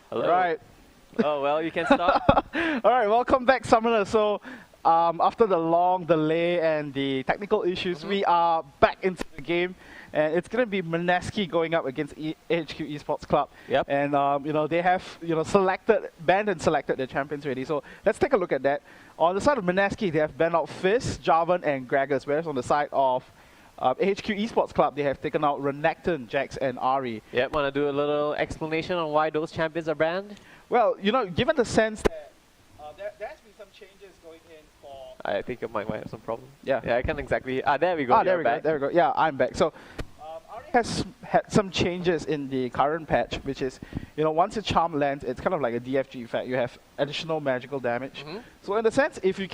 Hello. Right. Oh, well, you can start. All right, welcome back, Summoner. So, after the long delay and the technical issues, we are back into the game, and it's going to be Mineski going up against AHQ Esports Club. Yep. And they have banned and selected their champions already. So let's take a look at that. On the side of Mineski, they have banned out Fizz, Jarvan, and Gregors, whereas on the side of AHQ Esports Club, they have taken out Renekton, Jax, and Ari. Yep, want to do a little explanation on why those champions are banned? Well, given the sense that there has been some changes going in for... I think your mic might have some problem. Yeah. Yeah, I can't exactly... there we go. There we go. There we go. Yeah, I'm back. So, Ari has had some changes in the current patch, which is, once a charm lands, it's kind of like a DFG effect. You have additional magical damage. So in the sense, if you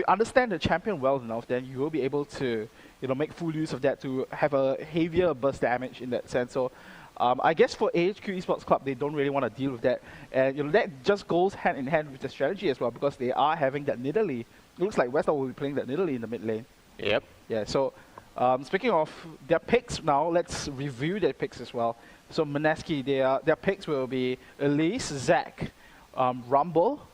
understand the champion well enough, then you will be able to, make full use of that to have a heavier burst damage in that sense. So, I guess for AHQ Esports Club, they don't really want to deal with that. And that just goes hand in hand with the strategy as well, because they are having that Nidalee. It looks like Westall will be playing that Nidalee in the mid lane. Yep. Yeah, so speaking of their picks now, let's review their picks as well. So Mineski, their picks will be Elise, Zac, Rumble,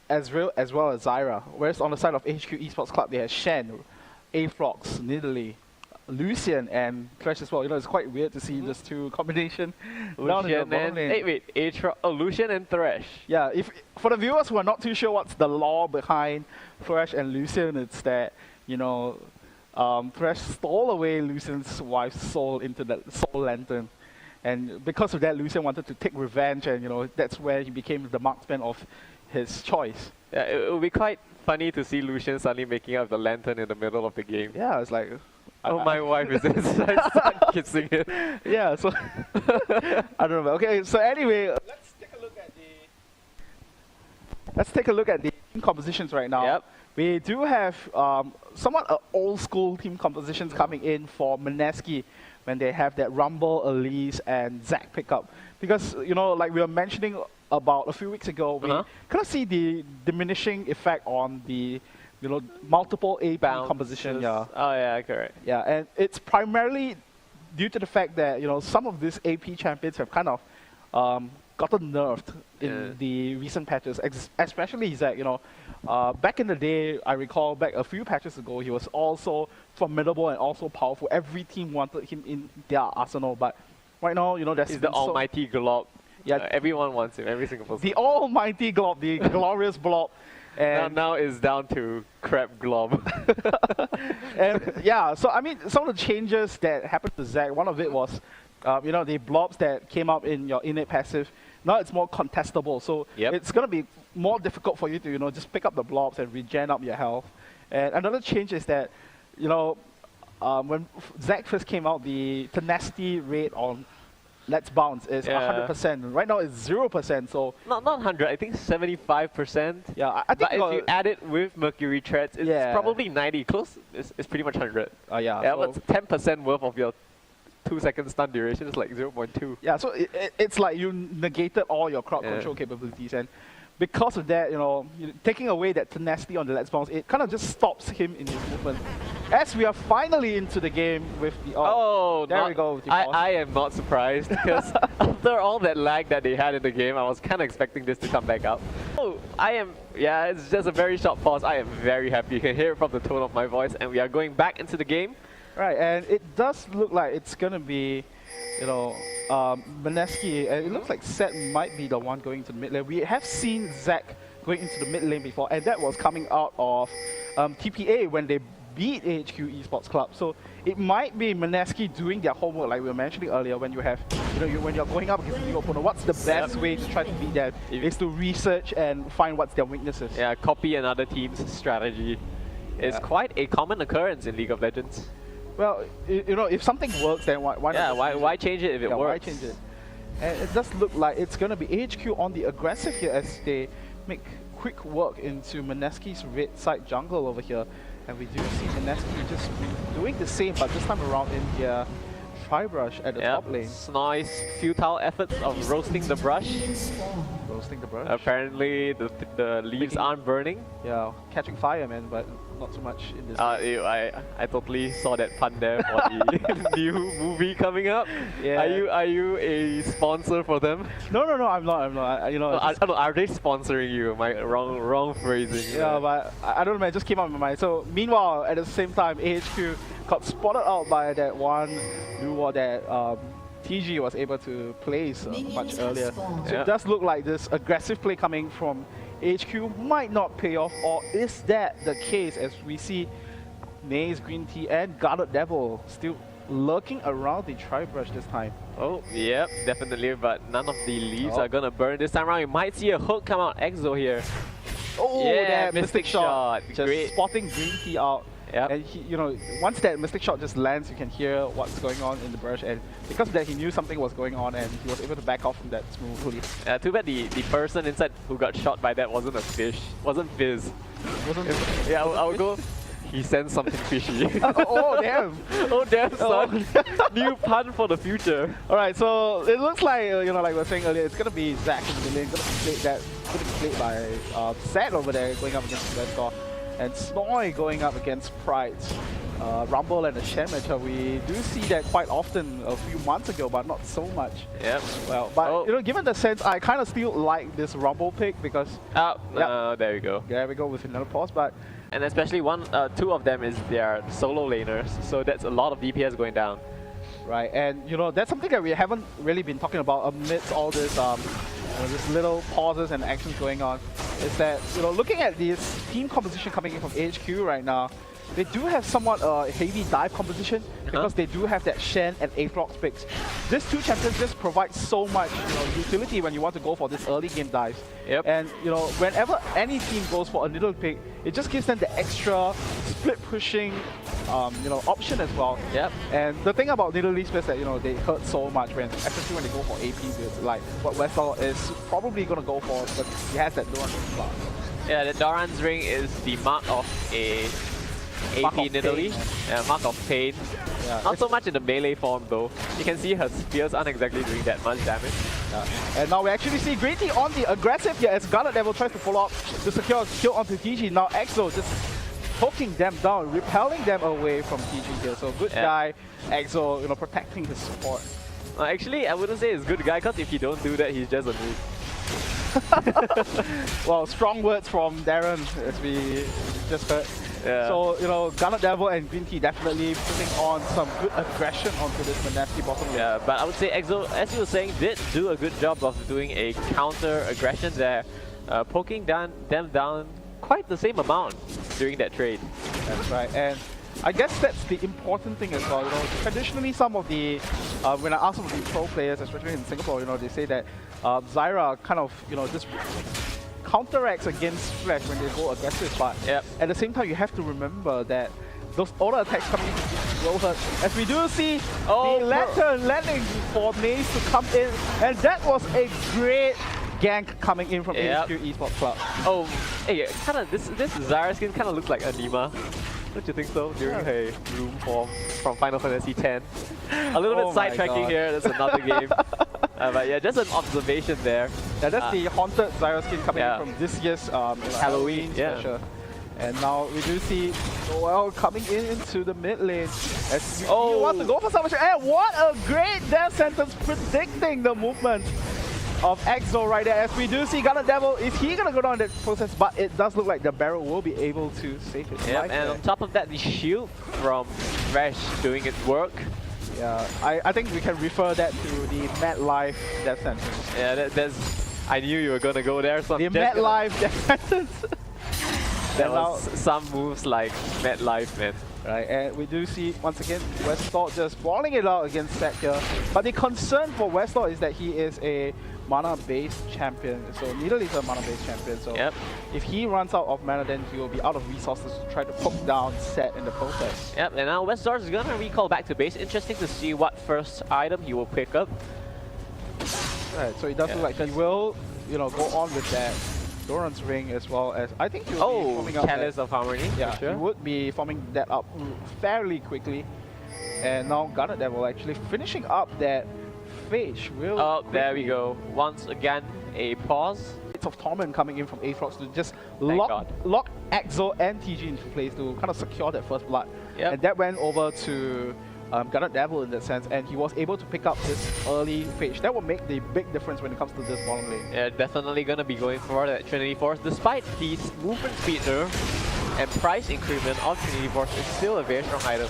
as well as Zyra. Whereas on the side of AHQ Esports Club, they have Shen, Aatrox, Nidalee, Lucian, and Thresh as well. It's quite weird to see these two combination down in the bottom lane. Wait, Aatrox, Lucian and Thresh. Yeah, for the viewers who are not too sure what's the lore behind Thresh and Lucian, it's that, Thresh stole away Lucian's wife's soul into that soul lantern. And because of that, Lucian wanted to take revenge, and that's where he became the marksman of his choice. Yeah, it would be quite funny to see Lucian suddenly making up the lantern in the middle of the game. Yeah, it's like... Oh, my wife is inside. Start kissing it. Yeah, so... I don't know. Okay, so anyway, let's take a look at the team compositions right now. Yep. We do have somewhat old school team compositions coming in for Mineski when they have that Rumble, Elise, and Zac pickup. Because, like we were mentioning about a few weeks ago, we kind of see the diminishing effect on the multiple AP composition. Yeah. Oh yeah, correct. Yeah, and it's primarily due to the fact that some of these AP champions have kind of gotten nerfed in the recent patches, especially Zac. Back in the day, I recall back a few patches ago, he was also formidable and also powerful. Every team wanted him in their arsenal, but right now, there's He's the almighty glob. Yeah, everyone wants him. Every single person. The almighty glob, the glorious blob. And now it's down to crap glob. And yeah, so I mean, some of the changes that happened to Zac, one of it was, the blobs that came out in your innate passive. Now it's more contestable, so it's going to be more difficult for you to, just pick up the blobs and regen up your health. And another change is that, when Zac first came out, the tenacity rate on Let's Bounce is 100%. Right now it's 0%, so... Not 100, I think 75%. Yeah, I think... But if you add it with Mercury Threads, it's probably 90. Close, it's pretty much 100. Yeah, so but 10% worth of your 2-second stun duration is like 0.2. Yeah, so it's like you negated all your crowd control capabilities, and because of that, taking away that tenacity on the Let's Bounce, it kind of just stops him in his movement. As we are finally into the game with the... there we go. I am not surprised, because after all that lag that they had in the game, I was kind of expecting this to come back up. Oh, it's just a very short pause. I am very happy. You can hear it from the tone of my voice, and we are going back into the game. Right, and it does look like it's going to be, Mineski, and it looks like Seth might be the one going to the mid lane. We have seen Zac going into the mid lane before, and that was coming out of TPA when they beat AHQ Esports Club. So it might be Mineski doing their homework, like we were mentioning earlier, when you have, when you're going up against a new opponent, what's the best way to try to beat them is to research and find what's their weaknesses. Yeah, copy another team's strategy. It's quite a common occurrence in League of Legends. Well, if something works, then why not? Yeah, why change it if it works? Why change it? And it does look like it's going to be AHQ on the aggressive here as they make quick work into Mineski's red side jungle over here. And we do see Mineski just doing the same, but this time around in their Tri-Brush at the top lane. Nice futile efforts of roasting the brush. Roasting the brush. Apparently the leaves aren't burning. Yeah, catching fire, man, but not so much in this. I totally saw that pun there for the new movie coming up. Yeah. Are you a sponsor for them? No, I'm not. You know, Are they sponsoring you? Wrong phrasing. yeah, but I don't know, man. It just came out in my mind. So meanwhile, at the same time, AHQ got spotted out by that one duo that TG was able to place much earlier. So it does look like this aggressive play coming from AHQ might not pay off, or is that the case as we see Maze, Green Tea and Guarded Devil still lurking around the tri-brush this time? Oh, yep, definitely, but none of the leaves are gonna burn this time around. You might see a hook come out, Exo here. Oh, yeah, that Mystic shot. Just great. spotting Green Tea out. Yep. And he, you know, once that Mystic shot just lands, you can hear what's going on in the brush, and because of that, he knew something was going on, and he was able to back off from that smoothly. Too bad the person inside who got shot by that wasn't a fish, wasn't Fizz. Yeah, I would go. He sensed something fishy. Oh damn! Oh damn, son! New pun for the future. All right, so it looks like you know, like we were saying earlier, it's gonna be Zach in the lane, gonna be played by Zed over there, going up against Westcore, and Snoy going up against Pride. Rumble and the Shen matchup, we do see that quite often a few months ago, but not so much. Yep. Well, but you know, given the sense, I kind of still like this Rumble pick because. There you go. There we go with another pause, but. And especially two of them is their solo laners, so that's a lot of DPS going down. Right, and you know, that's something that we haven't really been talking about amidst all this, this little pauses and actions going on, is that, you know, looking at this team composition coming in from AHQ right now, they do have somewhat a heavy dive composition because they do have that Shen and Aatrox picks. These two champions just provide so much, you know, utility when you want to go for this early game dives. Yep. And you know, whenever any team goes for a little pick, it just gives them the extra split pushing, you know, option as well. Yep. And the thing about Nidalee is that, you know, they hurt so much especially when they go for AP builds, like what Westall is probably gonna go for, but he has that Doran's ring. Yeah, the Doran's ring is the mark of a AP Nidalee. Yeah, mark of pain. Yeah, not so much in the melee form though. You can see her spears aren't exactly doing that much damage. Yeah. And now we actually see Green Tea on the aggressive here as Guarded Devil tries to follow up to secure a kill onto TG. Now Exo just poking them down, repelling them away from TG here. So good guy, Exo, you know, protecting his support. Actually, I wouldn't say he's a good guy, because if he don't do that, he's just a noob. Well, strong words from Darren, as we just heard. Yeah. So, you know, Guarded Devil and Green Tea definitely putting on some good aggression onto this Mineski bottom lane. Yeah, but I would say Exo, as you were saying, did do a good job of doing a counter aggression there, poking them down quite the same amount during that trade. That's right, and I guess that's the important thing as well. You know, traditionally some of the, when I ask some of the pro players, especially in Singapore, you know, they say that Zyra kind of, you know, just counteracts against Flash when they go aggressive, but at the same time you have to remember that those auto attacks coming in will hurt. As we do see the Lantern landing for Maze to come in, and that was a great gank coming in from AHQ Esports Club. Oh, hey, kind of this Zyra skin kind of looks like Anima. Don't you think so? During her room form from Final Fantasy X. A little bit sidetracking here, that's another game. But yeah, just an observation there. Yeah, that's the haunted Zyra skin coming in from this year's Halloween special. And now we do see Noel coming into the mid lane. As he wants to go for salvation. And what a great death sentence predicting the movement of Exo right there. As we do see Guarded Devil, is he gonna go down that process? But it does look like the barrel will be able to save his life. And on top of that, the shield from Thresh doing its work. Yeah, I think we can refer that to the Mad Life death sentence. Yeah, that's. I knew you were gonna go there. So the Mad Life death sentence. There was some moves like Mad Life, man. Right, and we do see, once again, Westall just balling it out against Zach here. But the concern for Westall is that he is a mana-based champion. So Nidalee is a mana-based champion. So if he runs out of mana, then he will be out of resources to try to poke down Set in the process. Yep, and now Westall is gonna recall back to base. Interesting to see what first item he will pick up. Right, so it does look like he will, you know, go on with that Doran's ring, as well as I think he will be forming up Chalice of Harmony. Yeah, he would be forming that up fairly quickly. And now Guarded Devil actually finishing up that Phage. There we go. Once again, a pause. Gates of Torment coming in from Aatrox to just God. lock Exo and TG into place to kind of secure that first blood. Yep. And that went over to Garnet Devil in that sense, and he was able to pick up this early phase. That will make the big difference when it comes to this bottom lane. Yeah, definitely gonna be going for that Trinity Force. Despite the movement speed nerf and price increment of Trinity Force, it's still a very strong item.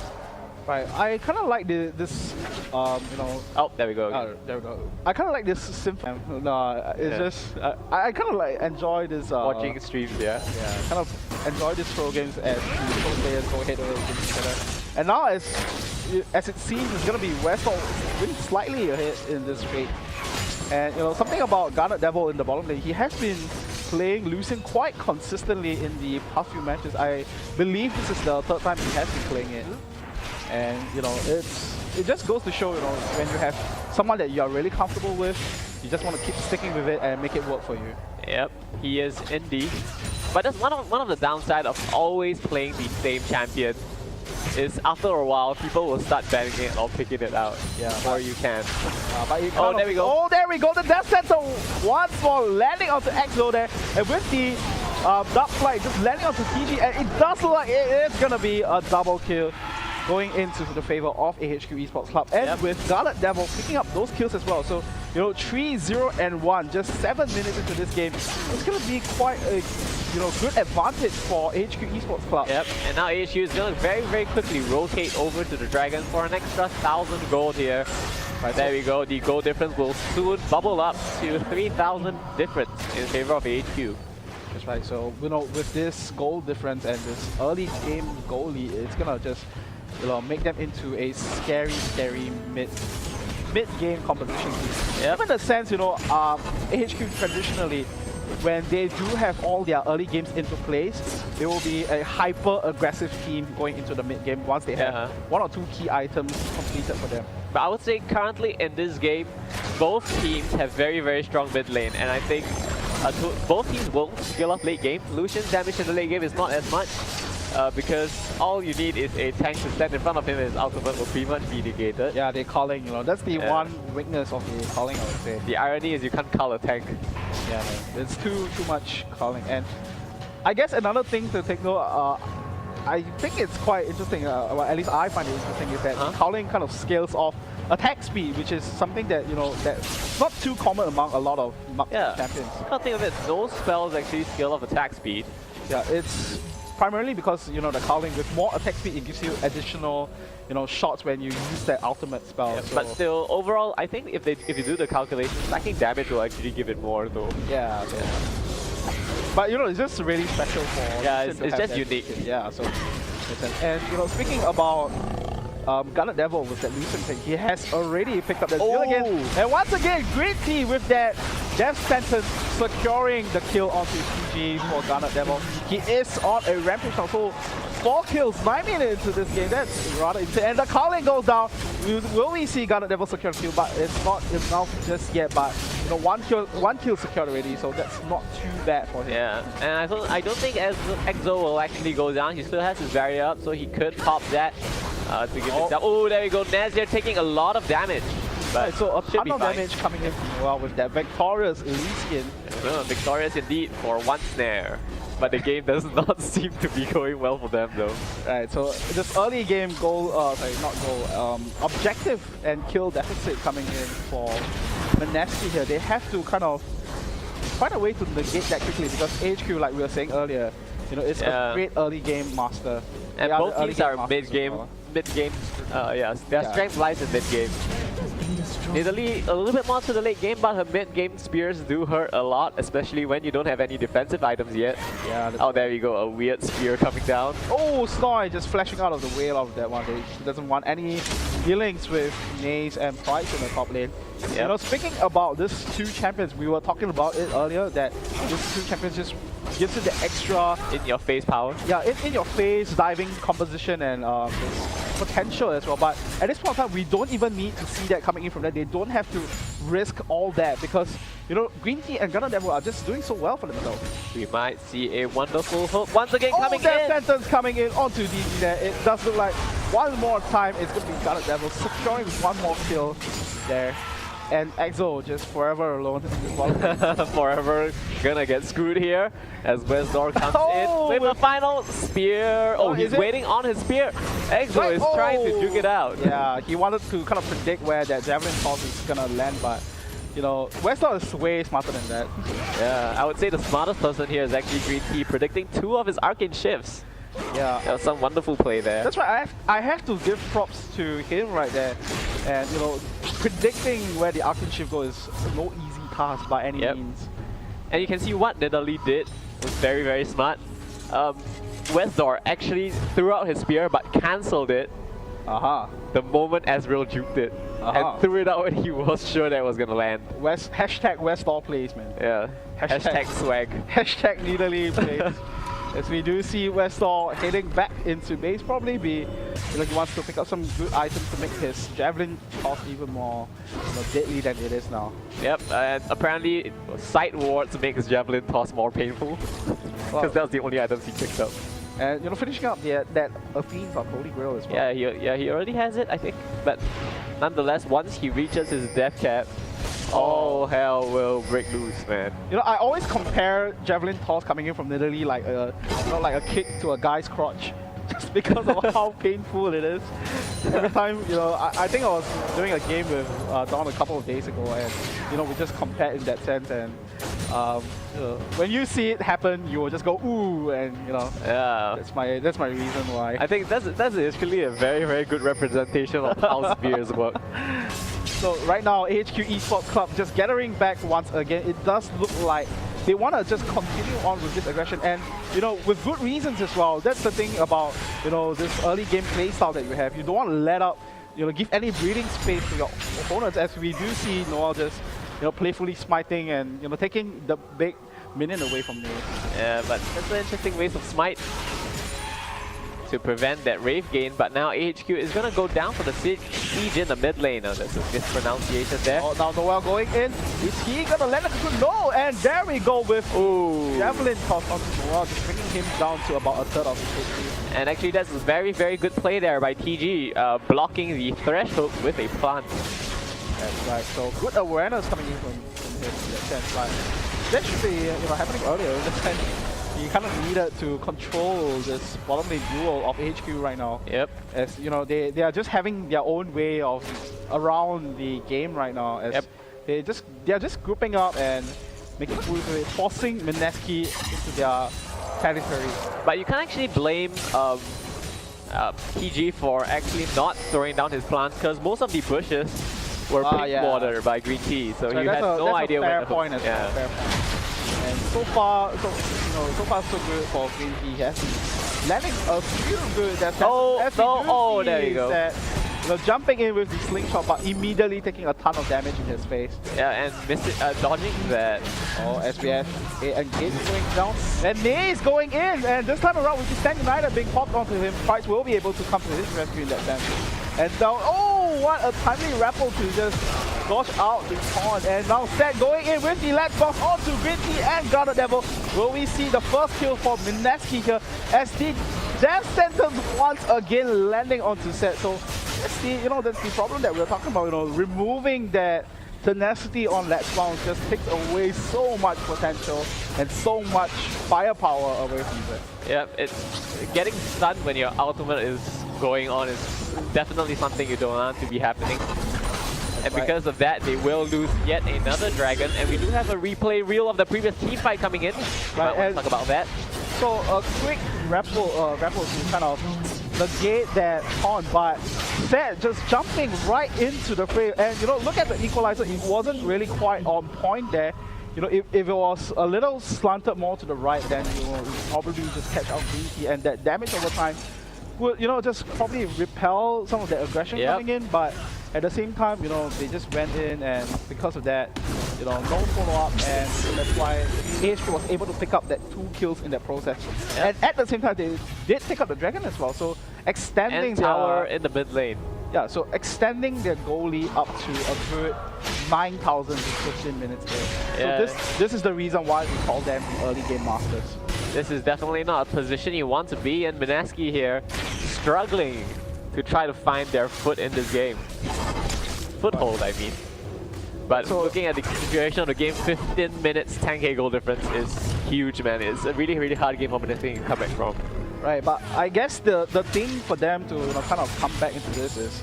Right, I kind of like this, you know... Oh, there we go. There we go. I kind of like this simple... No, it's just... I kind of like enjoy this... Watching streams, yeah. Yeah, kind of enjoy these pro games as the players go head to head against each other. And now, as it seems, it's going to be Westall really slightly ahead in this trade. And, you know, something about Garnet Devil in the bottom lane, he has been playing Lucian quite consistently in the past few matches. I believe this is the third time he has been playing it. And, you know, it just goes to show, you know, when you have someone that you are really comfortable with, you just want to keep sticking with it and make it work for you. Yep, he is indeed. But that's one of the downside of always playing the same champion. Is after a while, people will start banning it or picking it out. Yeah, or you can. Oh, there we go. Oh, there we go. The Death Center once more landing onto Exo there. And with the Dark Flight just landing onto TG, and it does look like it is going to be a double kill going into the favor of AHQ Esports Club. And with Garnet Devil picking up those kills as well. So, you know, 3-0-1, just 7 minutes into this game. It's going to be quite a, you know, good advantage for AHQ Esports Club. Yep, and now AHQ is going to very quickly rotate over to the Dragon for an extra 1,000 gold here. Right, there we go. The gold difference will soon bubble up to 3,000 difference in favor of AHQ. That's right. So, you know, with this gold difference and this early game goal lead, it's going to just, you know, make them into a scary mid-game competition. Yep. In a sense, you know, AHQ traditionally, when they do have all their early games into place, it will be a hyper-aggressive team going into the mid-game once they have one or two key items completed for them. But I would say currently in this game, both teams have very strong mid lane, and I think both teams won't skill up late game. Lucian's damage in the late game is not as much. Because all you need is a tank to stand in front of him and his ultimate will pretty much be negated. Yeah, the calling, you know, that's the one weakness of the calling, I would say. The irony is you can't call a tank. Yeah, man. It's too much calling. And I guess another thing to take note, I think it's quite interesting, well, at least I find it interesting, is that calling kind of scales off attack speed, which is something that, you know, that's not too common among a lot of champions. I can't think of it. No spells actually scale off attack speed. Yeah, it's primarily because, you know, the cowling with more attack speed, it gives you additional, you know, shots when you use that ultimate spell. Yeah, so. But still, overall, I think if you do the calculations, stacking damage will actually give it more though. Yeah. But you know, it's just really special for. Yeah, it's just unique. Yeah. So, and you know, speaking about Garnet Devil with that Lucian thing, he has already picked up that kill again. And once again, Green Tea with that Death Sentence securing the kill onto TG for Garnet Devil. He is on a rampage now, so 4 kills, 9 minutes into this game. That's rather insane. And the calling goes down. Will we see Garnet Devil secure the kill? But it's not enough just yet. But you know, one kill secured already, so that's not too bad for him. Yeah, and I don't think Exo will actually go down. He still has his barrier up, so he could pop that. To give it down. Oh, there we go. Nazir taking a lot of damage. But so a ton of damage coming in well with that victorious Elysian. Victorious indeed for one snare. But the game does not seem to be going well for them though. Right, so this early game objective and kill deficit coming in for Mineski here. They have to kind of find a way to negate that quickly because AHQ, like we were saying earlier, you know, it's a great early game master. And both teams are mid-game. Yes, their strength lies in mid-game. Italy a little bit more to the late game, but her mid-game spears do hurt a lot, especially when you don't have any defensive items yet. Yeah. Oh, there we go, a weird spear coming down. Oh, Snoy just flashing out of the way of that one. He doesn't want any dealings with Naze and Price in the top lane. Yep. You know, speaking about these two champions, we were talking about it earlier, that these two champions just gives you the extra in-your-face power. Yeah, in-your-face diving composition and this potential as well. But at this point in time, we don't even need to see that coming in from there. They don't have to risk all that because, you know, Green Tea and Garnet Devil are just doing so well for themselves. We might see a wonderful hook once again coming in. That sentence coming in onto DG there. It does look like one more time it's going to be Garnet Devil securing one more kill there. and Exo just forever alone in this bottom. Forever gonna get screwed here as Westdoor comes Oh, in with a final spear. Oh, he's is it? waiting on his spear. Exo Right, is trying to duke it out. Yeah, he wanted to kind of predict where that javelin toss is gonna land, but you know, Westdoor is way smarter than that. Yeah, I would say the smartest person here is actually Green Tea, predicting 2 of his arcane shifts. Yeah. Some wonderful play there. That's right. I have to give props to him right there, and you know, predicting where the arcane shift goes is no easy task by any means. And you can see what Nidalee did was very, very smart. Westdoor actually threw out his spear but cancelled it the moment Ezreal juked it. And threw it out when he was sure that it was gonna land. Hashtag Westdoor plays, man. Yeah. Hashtag swag. Hashtag Nidalee plays. As we do see Westdoor heading back into base, probably be, you know, he wants to pick up some good items to make his javelin toss even more, you know, deadly than it is now. Yep, and apparently side wards make his javelin toss more painful. Because that was the only items he picked up. And you know, finishing up that Athene's on Holy Grail as well. Yeah, he already has it, I think. But nonetheless, once he reaches his death cap, all hell will break loose, man. You know, I always compare javelin toss coming in from Nidalee like a, you know, like a kick to a guy's crotch, just because of how painful it is. Every time, you know, I think I was doing a game with Don a couple of days ago, and you know, we just compared in that sense, and when you see it happen, you will just go ooh, and you know, that's my reason why. I think that's actually a very, very good representation of how spears work. So right now, AHQ Esports Club just gathering back once again. It does look like they want to just continue on with this aggression, and you know, with good reasons as well. That's the thing about, you know, this early game play style that you have. You don't want to let up, you know, give any breathing space to your opponents, as we do see Noel just, you know, playfully smiting and, you know, taking the big minion away from you. Yeah, but that's an interesting waste of smite to prevent that Wraith gain, but now AHQ is going to go down for the siege in the mid lane. Now there's a mispronunciation there. Oh, now Noel going in. Is he going to let it go? No, and there we go with javelin toss onto Noel, just bringing him down to about a third of his HP. And actually that's a very, very good play there by TG, blocking the thresh hook with a plant. That's right, so good awareness coming in from him in that sense. Like, that should be, you know, happening earlier in the sense. He kind of needed to control this bottom lane duel of AHQ right now. Yep. As you know, they are just having their own way of around the game right now. As they are just grouping up and making full of it, forcing Mineski into their territory. But you can't actually blame TG for actually not throwing down his plants, because most of the bushes were pink water by Green Tea, so he had no idea where the point. Fair point. And so far, so good for Green Tea. He has been landing a few good. There you go. That, you know, jumping in with the slingshot, but immediately taking a ton of damage in his face. Yeah, and dodging that. Oh, SBF engage going down. And May is going in, and this time around with the Stand United being popped onto him, Price will be able to come to his rescue in that sense. And now, oh, what a timely rappel to just dodge out the taunt. And now Seth going in with the leg box onto Green Tea and Garnet Devil. Will we see the first kill for Mineski here as the death sentence once again landing onto Seth. So that's the, you know, that's the problem that we're talking about, you know, removing that tenacity on ledge bounce just takes away so much potential and so much firepower away from it. Yeah, it's getting stunned when your ultimate is going on is definitely something you don't want to be happening. And because of that, they will lose yet another dragon. And we do have a replay reel of the previous team fight coming in. Right, let's talk about that. So a quick rappel to kind of negate that taunt, but Seth just jumping right into the frame. And you know, look at the equalizer, it wasn't really quite on point there. You know, if it was a little slanted more to the right, then you will probably just catch out Green Tea, and that damage over time would, you know, just probably repel some of the aggression coming in. But at the same time, you know, they just went in, and because of that, you know, no follow-up, and that's why AHQ was able to pick up that 2 kills in that process. And at the same time, they did pick up the dragon as well, so extending and tower in the mid lane. Yeah, so extending their goal lead up to a good 9,000 to 15 minutes there. So this is the reason why we call them the early game masters. This is definitely not a position you want to be in. Mineski here struggling to try to find their foot in this game. Foothold, I mean. But So- looking at the duration of the game, 15 minutes, 10k goal difference is huge, man. It's a really, really hard game for Mineski to come back from. Right, but I guess the thing for them to kind of come back into this is,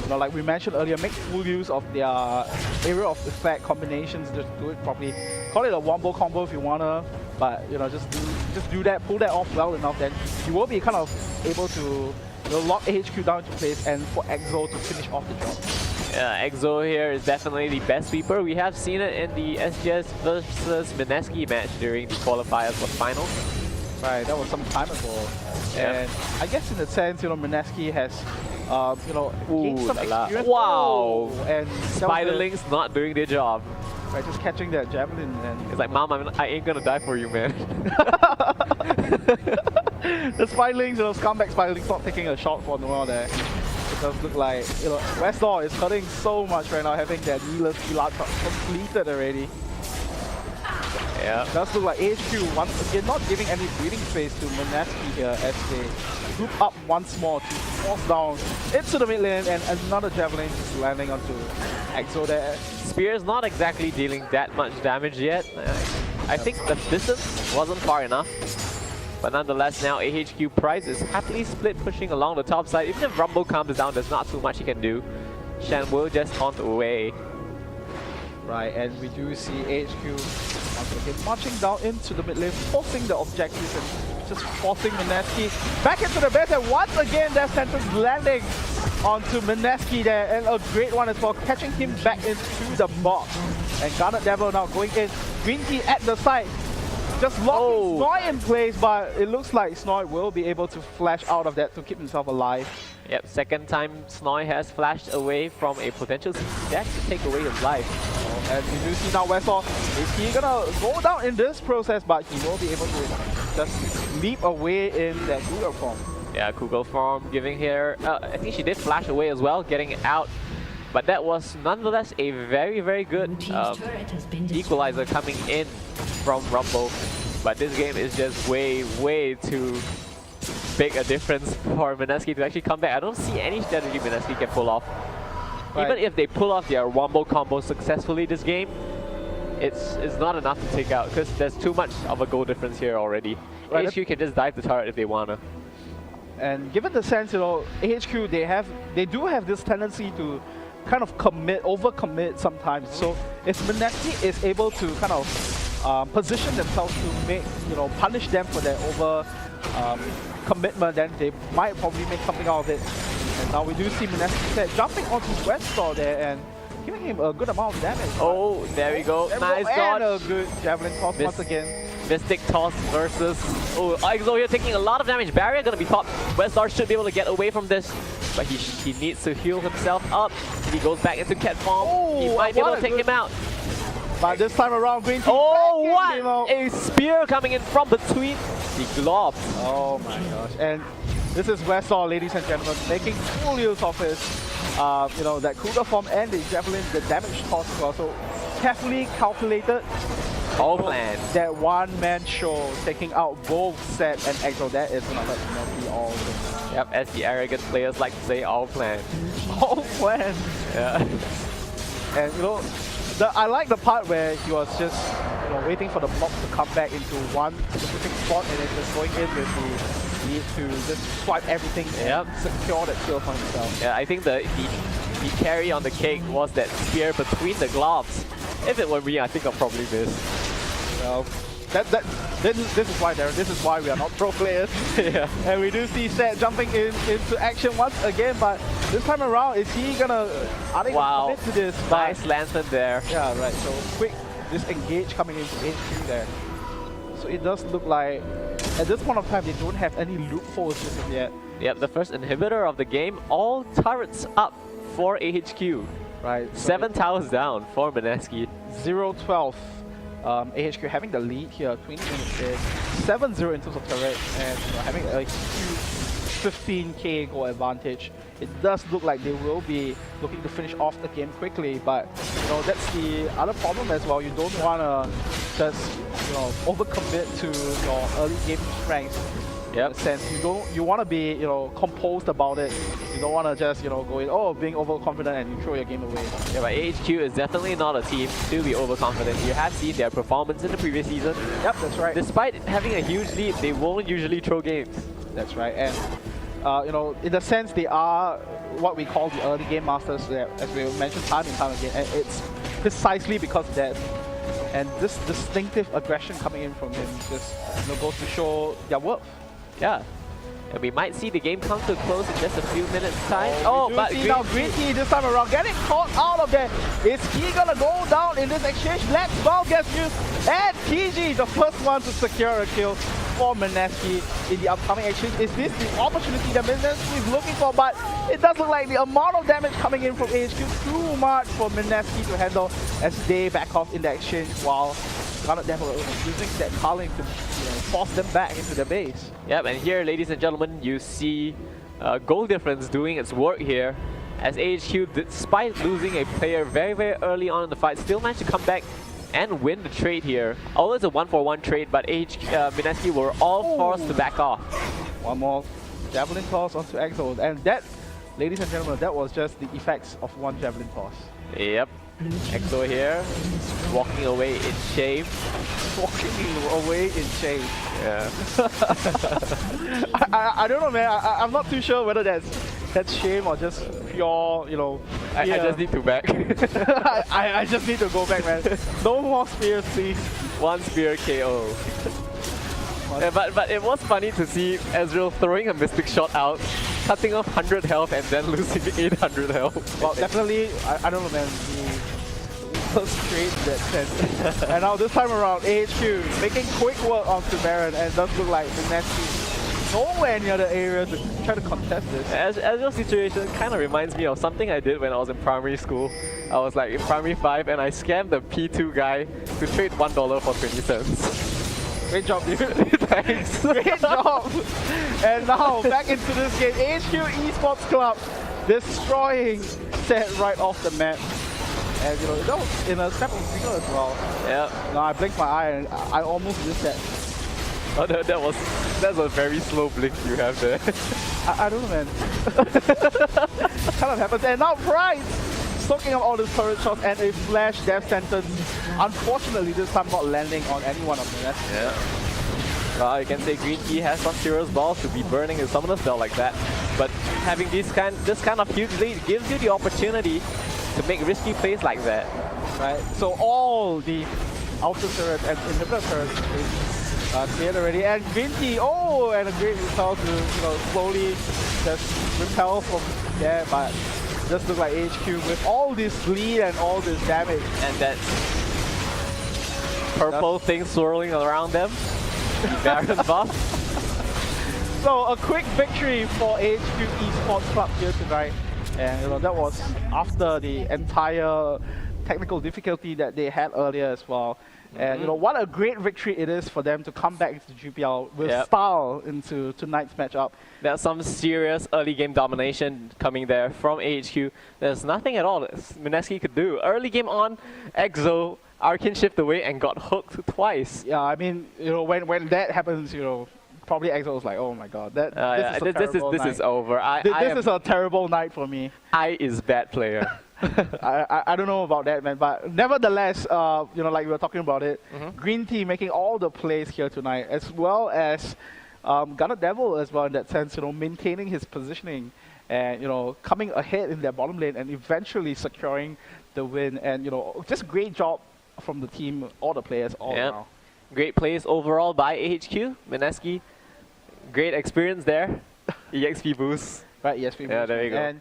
like we mentioned earlier, make full use of their area of effect combinations, just do it properly. Call it a wombo combo if you wanna, but just do that, pull that off well enough, then you will be kind of able to lock AHQ down into place and for EXO to finish off the job. Yeah, EXO here is definitely the best sweeper. We have seen it in the SGS versus Mineski match during the qualifiers for finals. Right, that was some time ago. Yeah. And I guess in a sense, Mineski has, gained some experience. Wow! And Spiderlings not doing their job. Right, just catching that javelin and... It's like, Mom, I ain't gonna die for you, man. The Spiderlings, scumbag Spiderlings not taking a shot for Noah there. It does look like, Westlaw is hurting so much right now, having that needless Pilat completed already. Yeah. It does look like AHQ once again not giving any breathing space to Mineski here as they group up once more to force down into the mid lane, and another javelin just landing onto EXO there. Spear's not exactly dealing that much damage yet. I think the distance wasn't far enough. But nonetheless, now AHQ Price is happily split pushing along the top side. Even if Rumble comes down, there's not too much he can do. Shen will just haunt away. Right, and we do see AHQ once again marching down into the mid lane, forcing the objectives and just forcing Mineski back into the base. And once again, that sentence landing onto Mineski there, and a great one as well, catching him back into the box. And Garnet Devil now going in, Green Key at the side, just locking Snoy in place, but it looks like Snoy will be able to flash out of that to keep himself alive. Yep, second time Snoy has flashed away from a potential CC dash to take away his life. And we do see now Westlaw, is he gonna go down in this process, but he will be able to just leap away in that Cougar form. Yeah, Kugel form giving here, I think she did flash away as well, getting it out. But that was nonetheless a very, very good equalizer coming in from Rumble. But this game is just way, way too big a difference for Mineski to actually come back. I don't see any strategy Mineski can pull off. Right. Even if they pull off their wombo combo successfully this game, it's not enough to take out because there's too much of a goal difference here already. Right. AHQ can just dive the turret if they wanna. And given the sense, AHQ, they do have this tendency to kind of overcommit sometimes. So if Mineski is able to kind of position themselves to make, punish them for their commitment, then they might probably make something out of it. And now we do see Mineski jumping onto Westlaw there and giving him a good amount of damage. Oh, there we go. Nice and dodge. a good javelin toss once again. Mystic toss versus... Oh, EXO here taking a lot of damage. Barrier gonna be popped. Westlaw should be able to get away from this. But he needs to heal himself up. He goes back into cat form. He might be able to take him out. But this time around, Green Team Oh, what? A spear coming in from between the globs. Oh my gosh. And this is Westlaw, ladies and gentlemen, making full use of his, that Cougar form and the javelin, the damage toss as well. So carefully calculated. All planned. That one-man show, taking out both Set and EXO. That is gonna let Mineski all win. Yep, as the arrogant players like to say, all planned. All planned. Yeah. And I like the part where he was just waiting for the mob to come back into one specific spot and then just going in with the need to just swipe everything and secure that kill for himself. Yeah, I think the carry on the cake was that spear between the gloves. If it were me, I think I'll probably miss. Well, this is why, Darren. This is why we are not pro players. Yeah. And we do see Set jumping into action once again, but this time around, is he gonna? Are they gonna commit to this? Nice lantern there. Yeah, right. So quick disengage coming into HQ there. So it does look like at this point of time they don't have any loopholes just yet. Yep, the first inhibitor of the game. All turrets up for AHQ. Right. So 7 towers down for Mineski. 0-12. AHQ having the lead here, 20 minutes in, 7-0 in terms of turret, and having a huge 15k goal advantage. It does look like they will be looking to finish off the game quickly, but that's the other problem as well. You don't want to just overcommit to your early game strengths. Yep. In a sense, you want to be, composed about it. You don't want to just, go in, being overconfident and you throw your game away. Yeah, but AHQ is definitely not a team to be overconfident. You have seen their performance in the previous season. Yep, that's right. Despite having a huge lead, they won't usually throw games. That's right. And, in a sense, they are what we call the early game masters, as we mentioned time and time again. And it's precisely because of that. And this distinctive aggression coming in from him just goes to show their worth. Yeah. And we might see the game come to a close in just a few minutes' time. But now Green Tea this time around getting caught out of there. Is he gonna go down in this exchange? Let's ball gets used. And PG, the first one to secure a kill for Mineski in the upcoming exchange. Is this the opportunity that Mineski is looking for? But it does look like the amount of damage coming in from AHQ too much for Mineski to handle as they back off in the exchange while Garena using that Carling to force them back into the base. Yep, and here, ladies and gentlemen, you see goal difference doing its work here as AHQ, despite losing a player very, very early on in the fight, still managed to come back and win the trade here. Although it's a 1-for-1 trade, but Mineski were all forced to back off. One more Javelin toss onto Exo, and that, ladies and gentlemen, that was just the effects of one Javelin toss. Yep. Exo here, walking away in shame. Walking away in shame. Yeah. I don't know, man. I'm not too sure whether that's shame or just pure, I just need to back. I just need to go back, man. No more spears, please. One spear KO. Yeah, but it was funny to see Ezreal throwing a Mystic Shot out, cutting off 100 health and then losing 800 health. Well, definitely, I don't know, man. The worst trade in that sense. And now this time around, AHQ making quick work onto Baron, and it does look like Mineski nowhere near the area to try to contest this. Ezreal's situation kind of reminds me of something I did when I was in primary school. I was like in primary 5 and I scammed the P2 guy to trade $1 for 20 cents. Great job, dude. Thanks. Great job. And now back into this game. AHQ Esports Club destroying Set right off the map. And that was in a snap of a finger as well. Yeah. Now I blinked my eye and I almost missed that. Oh, that's a very slow blink you have there. I don't know, man. Kind of happens. And now Pride soaking up all these turret shots and a flash death sentence. Unfortunately, this time not landing on any one of them. Yeah. Well, you can say Green Key has some serious balls to be burning his summoner spell like that. But having this kind of huge lead gives you the opportunity to make risky plays like that. Right. So all the outer turrets and inhibitor turrets is cleared already. And Green Key, and a great repel to slowly just repel from there, but just look like AHQ with all this lead and all this damage. And that purple thing swirling around them. Baron buff. So a quick victory for AHQ Esports Club here tonight. And that was after the entire technical difficulty that they had earlier as well. And what a great victory it is for them to come back into GPL with style into tonight's matchup. There's some serious early game domination coming there from AHQ. There's nothing at all that Mineski could do. Early game on, Exo Arcane shift away and got hooked twice. Yeah, I mean, when that happens, probably Exo was like, oh my god, this is over. This is a terrible night for me. I is bad player. I don't know about that, man, but nevertheless, like we were talking about it, Green Tea making all the plays here tonight, as well as Gunner Devil as well in that sense, maintaining his positioning and coming ahead in their bottom lane and eventually securing the win. And just great job from the team, all the players, all around. Great plays overall by AHQ. Mineski, great experience there. EXP boost. Right, EXP boost. Yeah, there you go. And